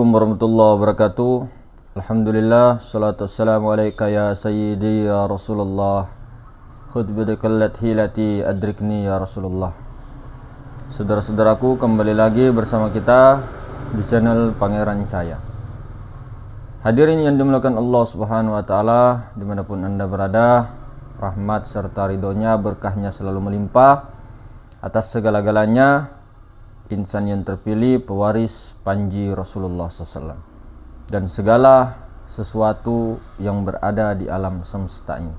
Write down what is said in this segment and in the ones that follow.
Assalamualaikum warahmatullahi wabarakatuh. Alhamdulillah, salatu wassalamu alaika ya sayyidi ya Rasulullah. Khudh bidakallat hilati adrikni ya Rasulullah. Saudara-saudaraku, kembali lagi bersama kita di channel Pangeran Cahaya. Hadirin yang dimuliakan Allah Subhanahu wa taala, dimanapun Anda berada, rahmat serta ridhonya, berkahnya selalu melimpah atas segala-galanya insan yang terpilih, pewaris panji Rasulullah SAW, dan segala sesuatu yang berada di alam semesta ini,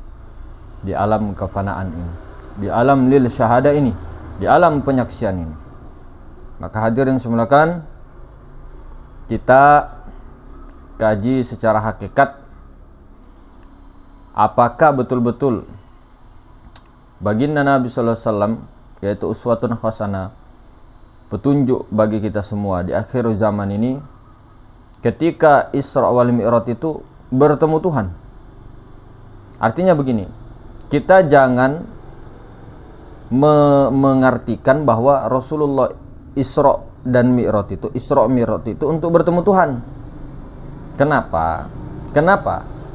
di alam kefanaan ini, di alam lil syahada ini, di alam penyaksian ini. Maka hadirin semulakan, kita kaji secara hakikat apakah betul-betul baginda Nabi sallallahu alaihi wasallam, yaitu uswatun hasanah, petunjuk bagi kita semua di akhir zaman ini, ketika Isra wal Mi'raj itu bertemu Tuhan. Artinya begini, kita jangan mengartikan bahwa Rasulullah Isra dan Mi'raj itu, Isra Mi'raj itu untuk bertemu Tuhan. Kenapa?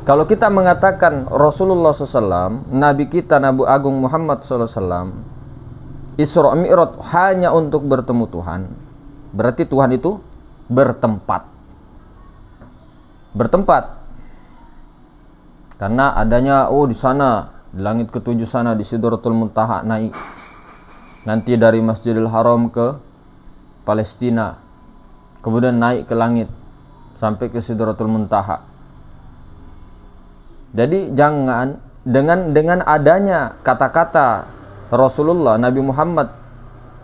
Kalau kita mengatakan Rasulullah SAW, Nabi kita, Nabi Agung Muhammad SAW, Isra Mi'raj hanya untuk bertemu Tuhan, berarti Tuhan itu bertempat. Karena adanya di sana, di langit ketujuh sana, di Sidratul Muntaha naik. Nanti dari Masjidil Haram ke Palestina, kemudian naik ke langit sampai ke Sidratul Muntaha. Jadi jangan dengan adanya kata-kata Rasulullah Nabi Muhammad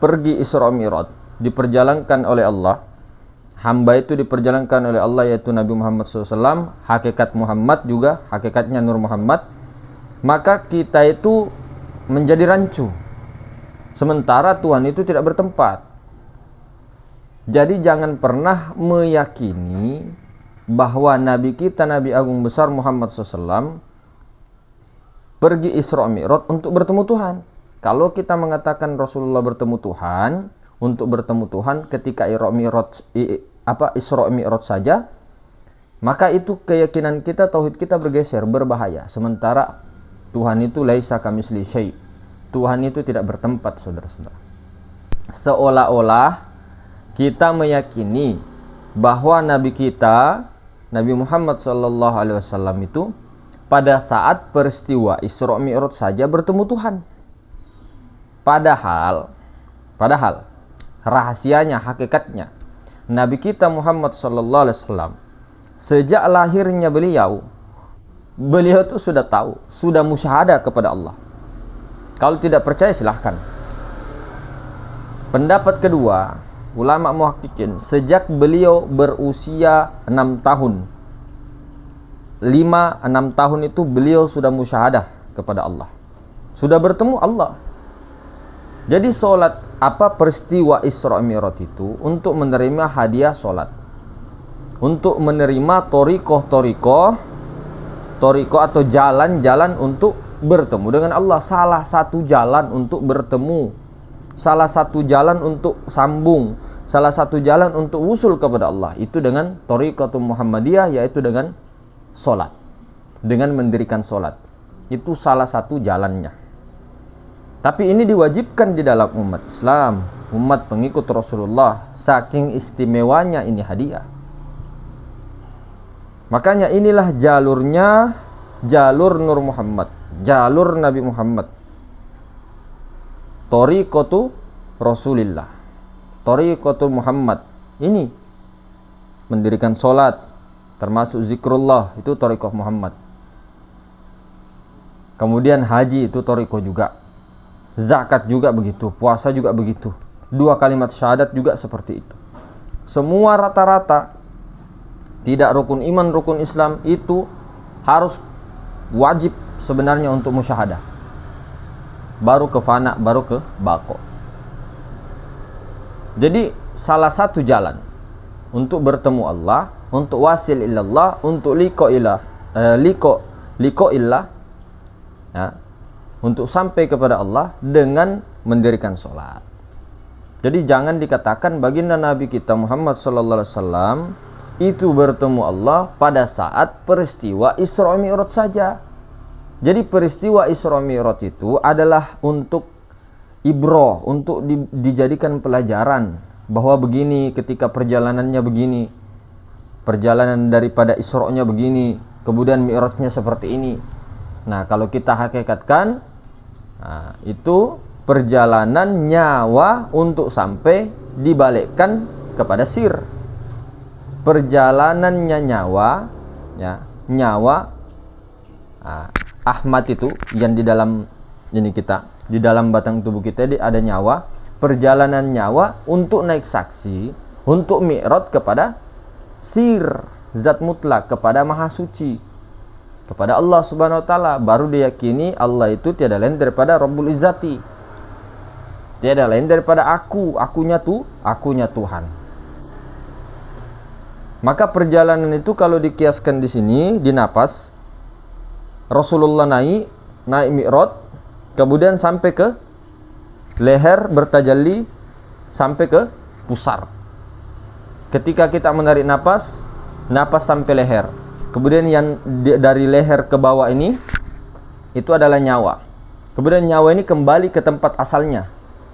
pergi Isra Mi'raj, diperjalankan oleh Allah, hamba itu diperjalankan oleh Allah, yaitu Nabi Muhammad SAW, hakikat Muhammad juga, hakikatnya Nur Muhammad, maka kita itu menjadi rancu, sementara Tuhan itu tidak bertempat. Jadi jangan pernah meyakini bahwa Nabi kita, Nabi Agung Besar Muhammad SAW, pergi Isra Mi'raj untuk bertemu Tuhan. Kalau kita mengatakan Rasulullah bertemu Tuhan, untuk bertemu Tuhan ketika Isra Mi'raj saja, maka itu keyakinan kita, tauhid kita bergeser, berbahaya. Sementara Tuhan itu laisa kamitsli syai'. Tuhan itu tidak bertempat, saudara-saudara. Seolah-olah kita meyakini bahwa Nabi kita, Nabi Muhammad SAW itu pada saat peristiwa Isra Mi'raj saja bertemu Tuhan. Padahal rahasianya, hakikatnya, Nabi kita Muhammad SAW sejak lahirnya beliau itu sudah tahu, sudah musyahadah kepada Allah. Kalau tidak percaya silahkan. Pendapat kedua, ulama muhaqqiqin, sejak beliau berusia 6 tahun, 5-6 tahun itu beliau sudah musyahadah kepada Allah, sudah bertemu Allah. Jadi solat, peristiwa Isra Mi'raj itu untuk menerima hadiah solat, untuk menerima torikoh atau jalan-jalan untuk bertemu dengan Allah. Salah satu jalan untuk bertemu, salah satu jalan untuk sambung, salah satu jalan untuk usul kepada Allah, itu dengan torikoh Muhammadiyah, yaitu dengan solat, dengan mendirikan solat. Itu salah satu jalannya. Tapi ini diwajibkan di dalam umat Islam, umat pengikut Rasulullah. Saking istimewanya ini hadiah. Makanya inilah jalurnya, jalur Nur Muhammad, jalur Nabi Muhammad. Tariqatu Rasulillah, Tariqatu Muhammad. Ini mendirikan solat, termasuk zikrullah, itu Tariqah Muhammad. Kemudian haji, itu Tariqah juga. Zakat juga begitu, puasa juga begitu, 2 kalimat syahadat juga seperti itu. Semua rata-rata, tidak rukun iman, rukun Islam itu harus wajib sebenarnya untuk musyahadah, baru ke fana, baru ke bako. Jadi salah satu jalan untuk bertemu Allah, untuk wasil ilallah, untuk liko illah, ya, untuk sampai kepada Allah dengan mendirikan sholat. Jadi jangan dikatakan baginda Nabi kita Muhammad sallallahu alaihi wasallam itu bertemu Allah pada saat peristiwa Isra Mi'raj saja. Jadi peristiwa Isra Mi'raj itu adalah untuk ibrah, untuk dijadikan pelajaran bahwa begini ketika perjalanannya begini. Perjalanan daripada Isra-nya begini, kemudian Mi'rajnya seperti ini. Nah, kalau kita hakikatkan, nah, itu perjalanan nyawa untuk sampai dibalikkan kepada sir. Perjalanannya nyawa, ya, nyawa Ahmad itu yang di dalam ini kita, di dalam batang tubuh kita ada nyawa. Perjalanan nyawa untuk naik saksi, untuk mi'raj kepada sir, zat mutlak, kepada maha suci, kepada Allah subhanahu wa ta'ala. Baru diyakini Allah itu tiada lain daripada Rabbul Izzati, tiada lain daripada akunya Tuhan. Maka perjalanan itu kalau dikiaskan di sini, di napas, Rasulullah naik mi'raj, kemudian sampai ke leher, bertajalli sampai ke pusar. Ketika kita menarik napas sampai leher. Kemudian yang dari leher ke bawah ini itu adalah nyawa. Kemudian nyawa ini kembali ke tempat asalnya.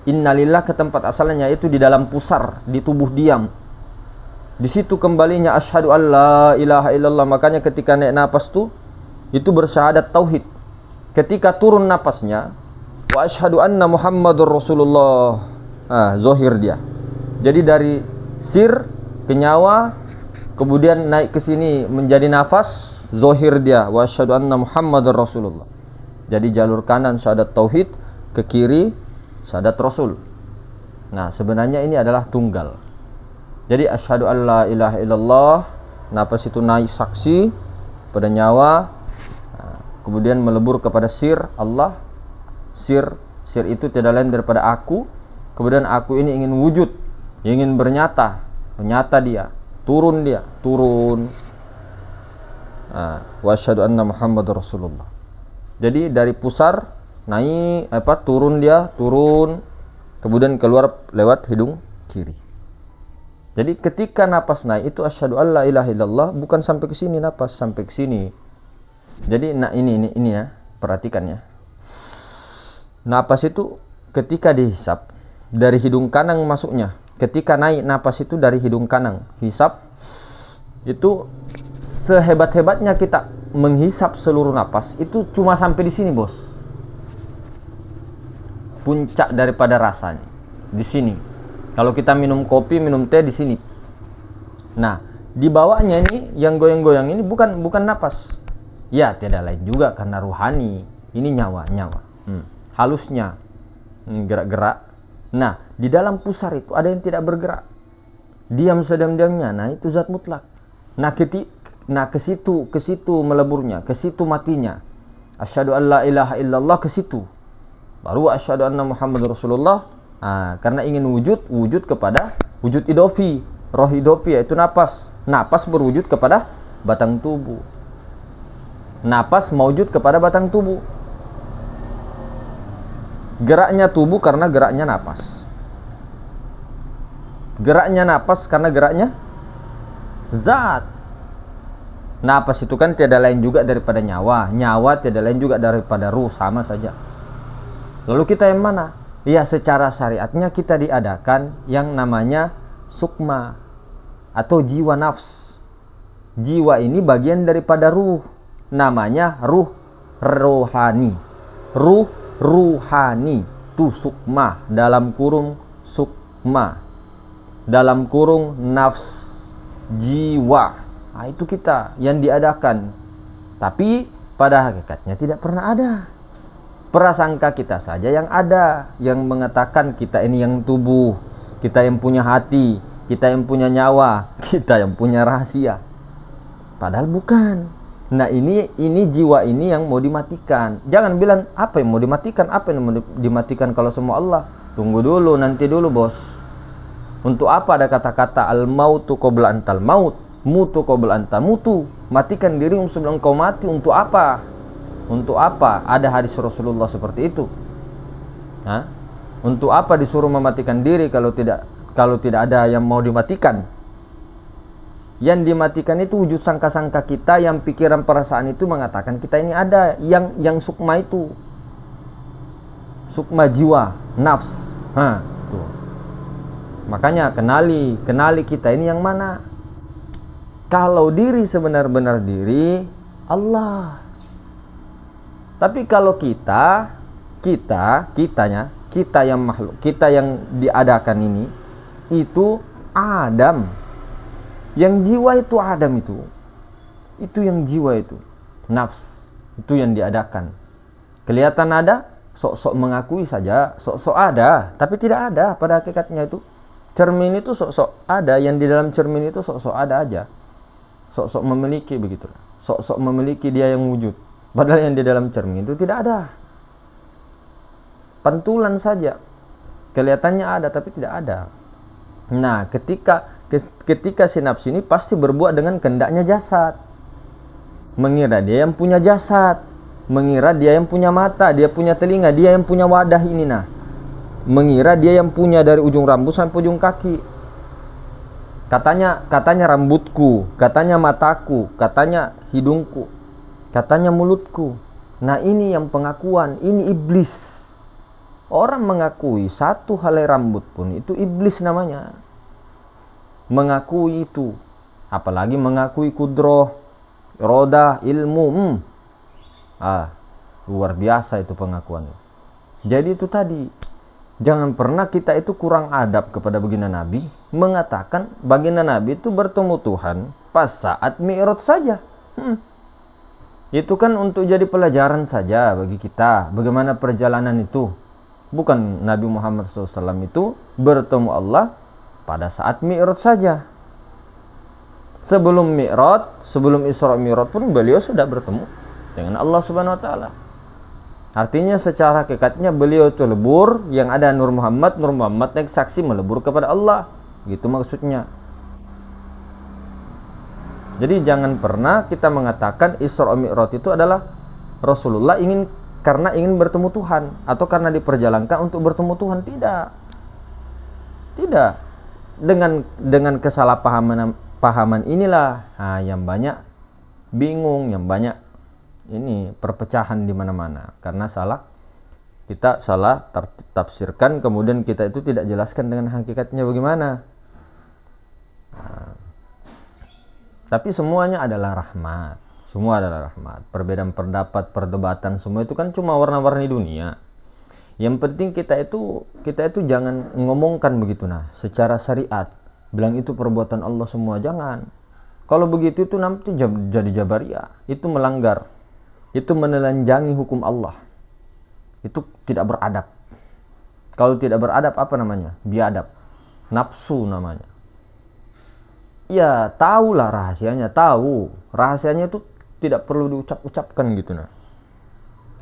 Innalillah, ke tempat asalnya, yaitu di dalam pusar, di tubuh diam. Di situ kembalinya asyhadu alla ilaha illallah. Makanya ketika naik napas itu bersyahadat tauhid. Ketika turun napasnya, wa asyhadu anna Muhammadur Rasulullah. Zohir dia. Jadi dari sir ke nyawa, kemudian naik ke sini menjadi nafas, zohir dia, wa asyhadu anna Muhammadar Rasulullah. Jadi jalur kanan syahadat tauhid, ke kiri syahadat Rasul. Nah, sebenarnya ini adalah tunggal. Jadi asyhadu alla ilaha illallah, nafas itu naik saksi pada nyawa, kemudian melebur kepada sir Allah. Sir itu tidak lain daripada aku. Kemudian aku ini ingin wujud, ingin bernyata dia, turun. Wa asyhadu anna Muhammadar Rasulullah. Jadi dari pusar naik turun, kemudian keluar lewat hidung kiri. Jadi ketika napas naik itu asyhadu alla ilaha illallah, bukan sampai ke sini napas, sampai ke sini. Jadi ini ya, perhatikan ya. Napas itu ketika dihisap dari hidung kanan masuknya. Ketika naik napas itu dari hidung kanan, hisap itu sehebat-hebatnya kita menghisap seluruh napas itu cuma sampai di sini, bos. Puncak daripada rasanya di sini. Kalau kita minum kopi, minum teh di sini. Nah, di bawahnya ini yang goyang-goyang ini bukan napas. Ya, tidak lain juga karena ruhani. Ini nyawa. Halusnya gerak-gerak. Nah, di dalam pusar itu ada yang tidak bergerak, diam sedam-diamnya. Nah, itu zat mutlak. Nah, ke situ meleburnya, ke situ matinya. Asyhadu alla ilaha illallah, ke situ. Baru asyhadu anna Muhammadur Rasulullah. Karena ingin wujud kepada wujud idofi, roh idofi, yaitu napas. Napas berwujud kepada batang tubuh. Napas mewujud kepada batang tubuh. Geraknya tubuh karena geraknya napas. Geraknya napas karena geraknya zat. Napas itu kan tiada lain juga daripada nyawa. Nyawa tiada lain juga daripada ruh, sama saja. Lalu kita yang mana? Ya, secara syariatnya kita diadakan yang namanya sukma atau jiwa nafs. Jiwa ini bagian daripada ruh. Namanya ruh rohani. Ruhani itu sukma, dalam kurung sukma, dalam kurung nafs, jiwa. Itu kita yang diadakan. Tapi pada hakikatnya tidak pernah ada. Prasangka kita saja yang ada, yang mengatakan kita ini yang tubuh, kita yang punya hati, kita yang punya nyawa, kita yang punya rahasia. Padahal bukan. Nah, ini jiwa ini yang mau dimatikan. Jangan bilang apa yang mau dimatikan, apa yang mau dimatikan kalau semua Allah. Tunggu dulu, nanti dulu, bos. Untuk apa ada kata-kata al-mautu qabla antal maut, mutu qabla anta mutu. Matikan dirimu sebelum kau mati. Untuk apa? Untuk apa? Ada hadis Rasulullah seperti itu. Untuk apa disuruh mematikan diri kalau tidak ada yang mau dimatikan? Yang dimatikan itu wujud sangka-sangka kita, yang pikiran perasaan itu mengatakan kita ini ada, yang sukma itu. Sukma jiwa, nafs. Tuh. Makanya kenali kita ini yang mana. Kalau diri sebenar-benar diri Allah. Tapi kalau kita yang makhluk, kita yang diadakan ini itu Adam. Yang jiwa itu Adam itu. Itu yang jiwa itu. Nafs. Itu yang diadakan. Kelihatan ada, sok-sok mengakui saja, sok-sok ada, tapi tidak ada pada hakikatnya itu. Cermin itu sok-sok ada, yang di dalam cermin itu sok-sok ada aja. Sok-sok memiliki begitu. Sok-sok memiliki dia yang wujud. Padahal yang di dalam cermin itu tidak ada. Pantulan saja. Kelihatannya ada tapi tidak ada. Nah, ketika si nafsu ini pasti berbuat dengan kehendaknya jasad. Mengira dia yang punya jasad. Mengira dia yang punya mata, dia punya telinga, dia yang punya wadah ini nah. Mengira dia yang punya dari ujung rambut sampai ujung kaki. Katanya rambutku, katanya mataku, katanya hidungku, katanya mulutku. Nah, ini yang pengakuan, ini iblis. Orang mengakui satu helai rambut pun itu iblis namanya. Mengakui itu, apalagi mengakui kudroh, roda, ilmu. Luar biasa itu pengakuan. Jadi itu tadi, jangan pernah kita itu kurang adab kepada baginda Nabi, mengatakan baginda Nabi itu bertemu Tuhan pas saat Mi'raj saja. Itu kan untuk jadi pelajaran saja bagi kita, bagaimana perjalanan itu. Bukan Nabi Muhammad SAW itu bertemu Allah pada saat Mi'raj saja. Sebelum Mi'raj, sebelum Isra Mi'raj pun beliau sudah bertemu dengan Allah Subhanahu wa taala. Artinya secara hakikatnya beliau itu lebur, yang ada Nur Muhammad naik saksi melebur kepada Allah. Gitu maksudnya. Jadi jangan pernah kita mengatakan Isra Mi'raj itu adalah Rasulullah karena ingin bertemu Tuhan atau karena diperjalankan untuk bertemu Tuhan. Tidak. Dengan kesalahpahaman inilah yang banyak bingung, yang banyak ini perpecahan di mana-mana karena kita salah tafsirkan, kemudian kita itu tidak jelaskan dengan hakikatnya bagaimana. Tapi semuanya adalah rahmat. Semua adalah rahmat. Perbedaan pendapat, perdebatan, semua itu kan cuma warna-warni dunia. Yang penting kita itu jangan ngomongkan begitu secara syariat. Bilang itu perbuatan Allah semua, jangan. Kalau begitu itu nanti jadi jabariyah. Itu melanggar. Itu menelanjangi hukum Allah. Itu tidak beradab. Kalau tidak beradab apa namanya? Biadab. Nafsu namanya. Ya, tahulah rahasianya, tahu. Rahasianya itu tidak perlu diucap-ucapkan gitu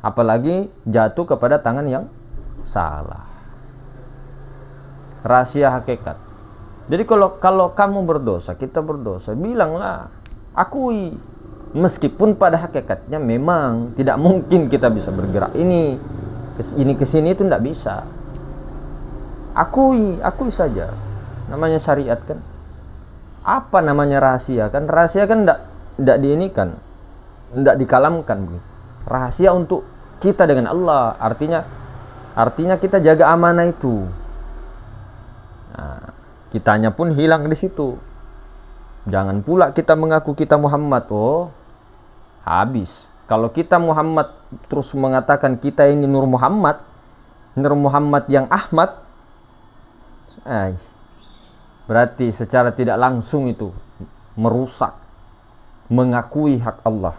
Apalagi jatuh kepada tangan yang salah. Rahasia hakikat. Jadi kalau kamu berdosa, kita berdosa, bilanglah, akui. Meskipun pada hakikatnya memang tidak mungkin kita bisa bergerak ini ke sini itu tidak bisa. Akui saja. Namanya syariat kan. Apa namanya rahasia kan? Rahasia kan tidak diinikan. Tidak dikalamkan begitu. Rahasia untuk kita dengan Allah, artinya kita jaga amanah itu. Nah, kitanya pun hilang di situ. Jangan pula kita mengaku kita Muhammad, habis. Kalau kita Muhammad terus mengatakan kita ini Nur Muhammad yang Ahmad, berarti secara tidak langsung itu merusak, mengakui hak Allah.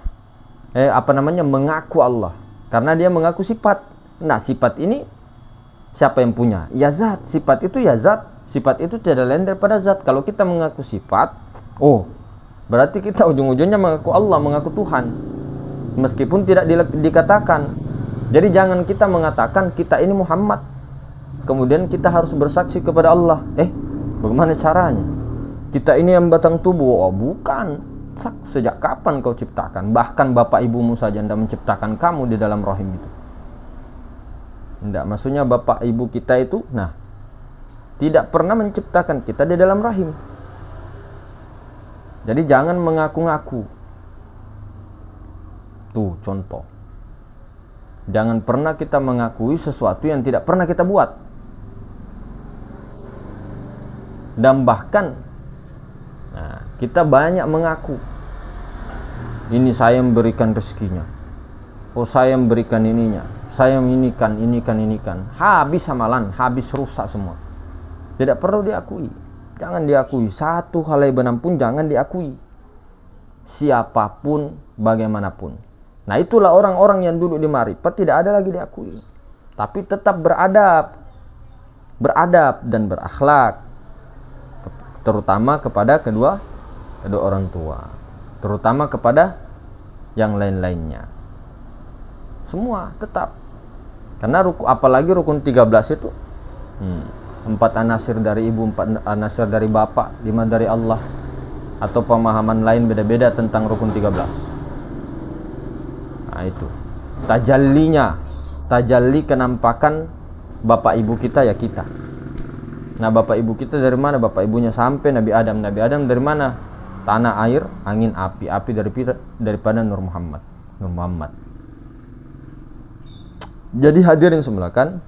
Mengaku Allah. Karena dia mengaku sifat. Nah, sifat ini siapa yang punya? Ya zat. Sifat itu ya zat. Sifat itu tidak lain daripada zat. Kalau kita mengaku sifat, berarti kita ujung-ujungnya mengaku Allah, mengaku Tuhan. Meskipun tidak dikatakan. Jadi jangan kita mengatakan kita ini Muhammad, kemudian kita harus bersaksi kepada Allah. Bagaimana caranya? Kita ini yang batang tubuh. Bukan. Sejak kapan kau ciptakan? Bahkan bapak ibumu saja tidak menciptakan kamu di dalam rahim itu. Tidak, maksudnya bapak ibu kita itu tidak pernah menciptakan kita di dalam rahim. Jadi jangan mengaku-ngaku. Tuh contoh. Jangan pernah kita mengakui sesuatu yang tidak pernah kita buat. Dan bahkan kita banyak mengaku, ini saya memberikan rezekinya, oh saya memberikan ininya, saya inikan. Habis amalan, habis rusak semua. Tidak perlu diakui. Jangan diakui. Satu helai benang pun jangan diakui, siapapun, bagaimanapun. Nah itulah orang-orang yang duduk di Ma'rifat tidak ada lagi diakui, tapi tetap beradab dan berakhlak, terutama kepada kedua orang tua, terutama kepada yang lain-lainnya. Semua tetap. Karena apalagi rukun 13 itu 4 anasir dari ibu, 4 anasir dari bapak, 5 dari Allah, atau pemahaman lain beda-beda tentang rukun 13. Nah itu tajalli kenampakan bapak ibu kita ya kita. Nah bapak ibu kita dari mana? Bapak ibunya sampai Nabi Adam. Nabi Adam dari mana? Tanah, air, angin, api. Api daripada Nur Muhammad. Jadi hadirin semulakan,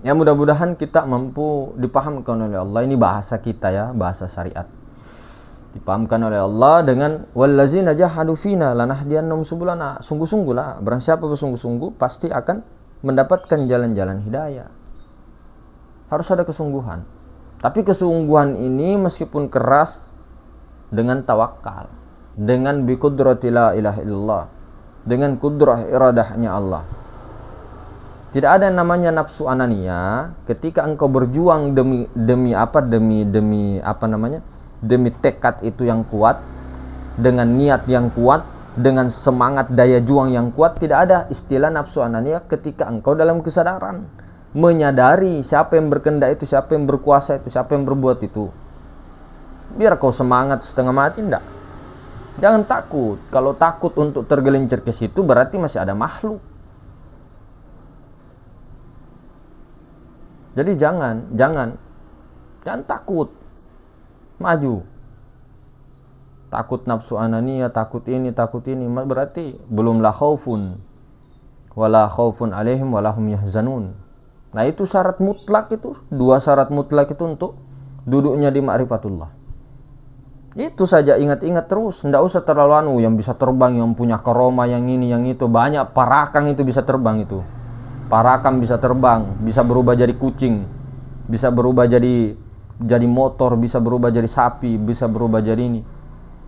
ya mudah-mudahan kita mampu dipahamkan oleh Allah. Ini bahasa kita ya, bahasa syariat. Dipahamkan oleh Allah dengan wallazina jahadu fina lanahdiyannahum subulana. Sungguh-sungguhlah, barang siapa bersungguh-sungguh pasti akan mendapatkan jalan-jalan hidayah. Harus ada kesungguhan. Tapi kesungguhan ini meskipun keras, dengan tawakal, dengan biqudrati la ilaha illallah, dengan kudrah iradahnya Allah. Tidak ada yang namanya nafsu anania ketika engkau berjuang demi tekad itu yang kuat, dengan niat yang kuat, dengan semangat daya juang yang kuat. Tidak ada istilah nafsu anania ketika engkau dalam kesadaran, menyadari siapa yang berkehendak itu, siapa yang berkuasa itu, siapa yang berbuat itu. Biar kau semangat setengah mati, enggak. Jangan takut. Kalau takut untuk tergelincir ke situ berarti masih ada makhluk. Jadi jangan takut. Maju. Takut nafsu anania, takut ini, berarti belum la khaufun wala khaufun alaihim wala hum yahzanun. Nah, itu syarat mutlak itu, 2 syarat mutlak itu untuk duduknya di ma'rifatullah. Itu saja, ingat-ingat terus. Tidak usah terlalu yang bisa terbang, yang punya karomah, yang ini, yang itu. Banyak parakang itu bisa terbang itu. Parakang bisa terbang, bisa berubah jadi kucing, bisa berubah jadi motor, bisa berubah jadi sapi, bisa berubah jadi ini.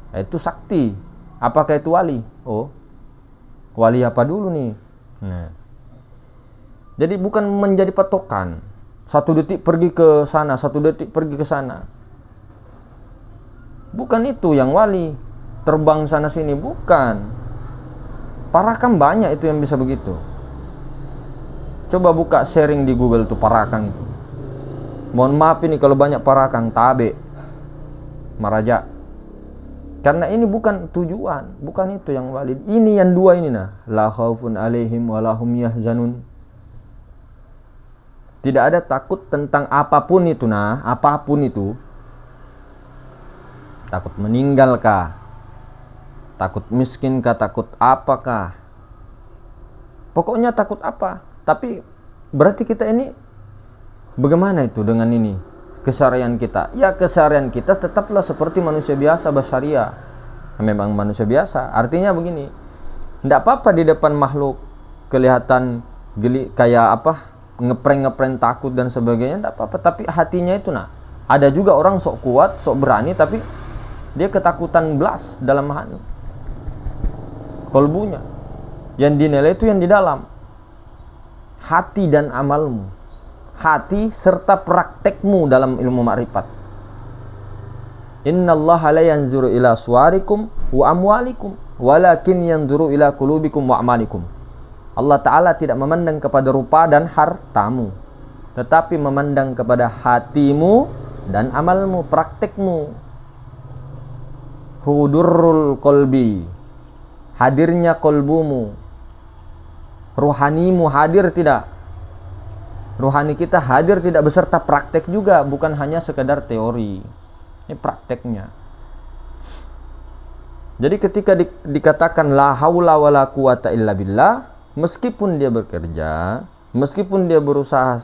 Nah, itu sakti. Apakah itu wali? Oh, wali apa dulu nih? Nah, jadi bukan menjadi patokan. 1 detik pergi ke sana, 1 detik pergi ke sana. Bukan itu yang wali, terbang sana sini, bukan. Parakang banyak itu yang bisa begitu. Coba buka sharing di Google tuh parakang itu. Mohon maaf ini kalau banyak parakang, tabe, maraja. Karena ini bukan tujuan, bukan itu yang wali. Ini yang 2 ini nah, la khaufun alaihim wa lahum yahzanun. Tidak ada takut tentang apapun itu nah, apapun itu. Takut meninggalkah? Takut miskinkah? Takut apakah? Pokoknya takut apa? Tapi berarti kita ini bagaimana itu dengan ini? Keseharian kita. Ya keseharian kita tetaplah seperti manusia biasa, basaria. Memang manusia biasa. Artinya begini. Tidak apa-apa di depan makhluk kelihatan geli, kayak apa? Ngeprank takut dan sebagainya. Tidak apa-apa. Tapi hatinya itu nah. Ada juga orang sok kuat, sok berani, tapi dia ketakutan belas dalam hati. Kolbunya. Yang dinilai itu yang di dalam. Hati dan amalmu. Hati serta praktekmu dalam ilmu ma'rifat. Innallaha la yanzuru ila suwarikum wa amwalikum walakin yanzuru ila qulubikum wa amalikum. Allah Ta'ala tidak memandang kepada rupa dan hartamu, tetapi memandang kepada hatimu dan amalmu, praktekmu. Hudurrul kolbi, hadirnya kolbumu. Ruhanimu hadir tidak? Ruhani kita hadir tidak beserta praktek juga, bukan hanya sekedar teori. Ini prakteknya. Jadi ketika dikatakan la haula wala quwata illa billah, meskipun dia bekerja, meskipun dia berusaha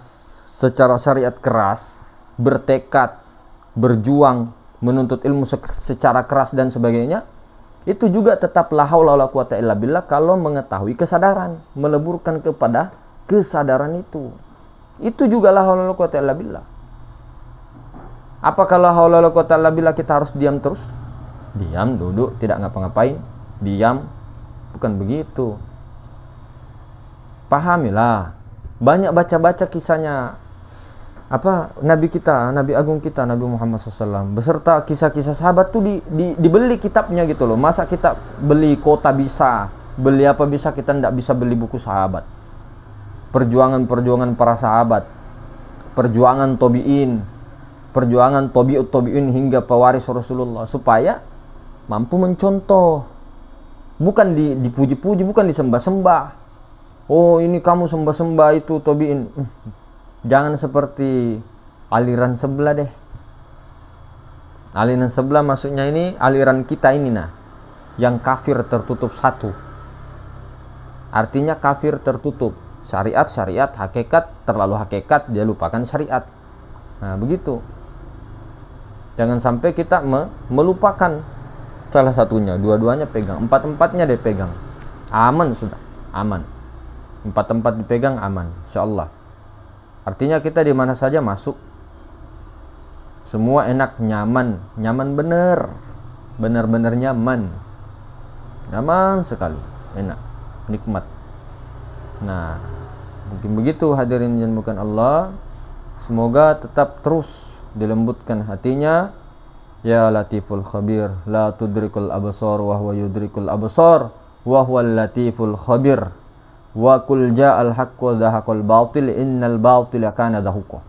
secara syariat keras, bertekad, berjuang, menuntut ilmu secara keras dan sebagainya, itu juga tetap la haula wala quwata illa billah kalau mengetahui kesadaran, meleburkan kepada kesadaran itu. Itu juga la haula wala quwata illa billah. Apakah la haula wala quwata illa billah kita harus diam terus? Diam, duduk, tidak ngapa-ngapain, diam? Bukan begitu. Pahamilah. Banyak baca-baca kisahnya Nabi kita, Nabi agung kita, Nabi Muhammad SAW, beserta kisah-kisah sahabat tuh dibeli kitabnya gitu loh. Masa kita beli kota bisa, beli apa bisa, kita tidak bisa beli buku sahabat. Perjuangan-perjuangan para sahabat, perjuangan tobi'in, perjuangan tobi'in hingga pewaris Rasulullah, supaya mampu mencontoh. Bukan dipuji-puji, bukan disembah-sembah. Oh, ini kamu sembah-sembah itu tobi'in. Jangan seperti aliran sebelah deh. Aliran sebelah maksudnya ini aliran kita ini yang kafir tertutup satu. Artinya kafir tertutup. Syariat, hakikat, terlalu hakikat, dia lupakan syariat. Nah, begitu. Jangan sampai kita melupakan salah satunya, dua-duanya pegang, empat-empatnya dia pegang. Aman sudah, aman. Empat-empat dipegang aman, insyaallah. Artinya kita di mana saja masuk, semua enak, nyaman, nyaman benar-benar nyaman sekali, enak, nikmat. Nah, mungkin begitu hadirin yang bukan Allah. Semoga tetap terus dilembutkan hatinya. Ya Latiful Khabir, la tudrikul absar wa huwa yudrikul absar wa huwal latiful khabir. Wa kul ja'al haqq wa dhahaqal batil innal batila kana zahuqa.